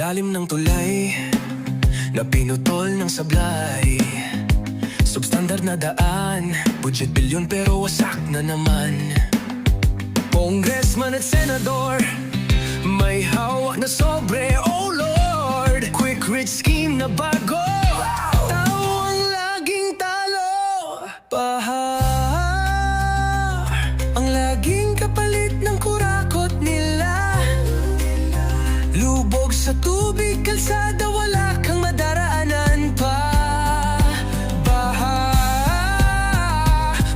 ilalim ng tulay na pinutol ng sablay. Substandard na daan, budget bilyon pero wasak na naman. Congressman at senador, may hawak na sobre, oh Lord. Quick rich scheme na bago, tao ang laging talo. Baha ang laging kapalit ng kurakot nila. Lubog sa tubig, kalsada, wala kang madaraanan pa. Baha,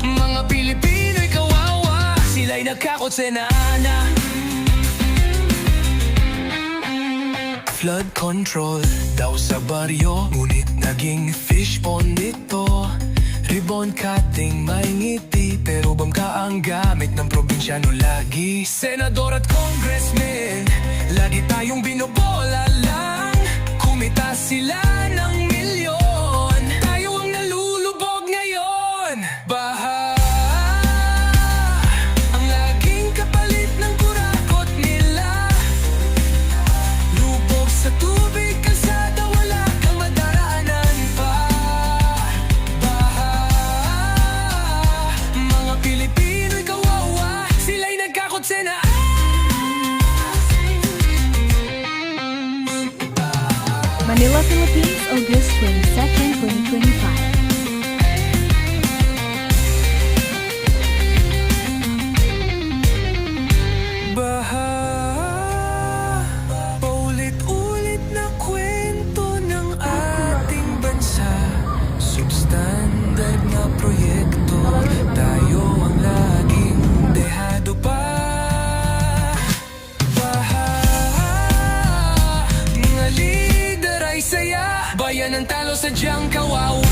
mga Pilipino'y kawawa, sila'y nagkakotsenana. Flood control daw sa baryo, ngunit naging fish pond ito. Ribbon cutting, may ngiti, pero bangka ang gamit ng probinsyano lagi. Senador at congressman, lagi tayong binobola lang. Kumita sila ng milyon, tayo ang nalulubog ngayon. Baha ang laging kapalit ng kurakot nila. Lubog sa tubig, kalsada, wala kang madaraanan pa. Baha, mga Pilipino'y kawawa, sila'y nagkakotsenaan. Manila, Philippines, August 22, 2025. Baha, paulit-ulit na kwento ng ating bansa. Substandard na proyekto, tayo ang laging dehado pa. Baha, mga lider ay saya, bayan ang talo, sadyang kawawa.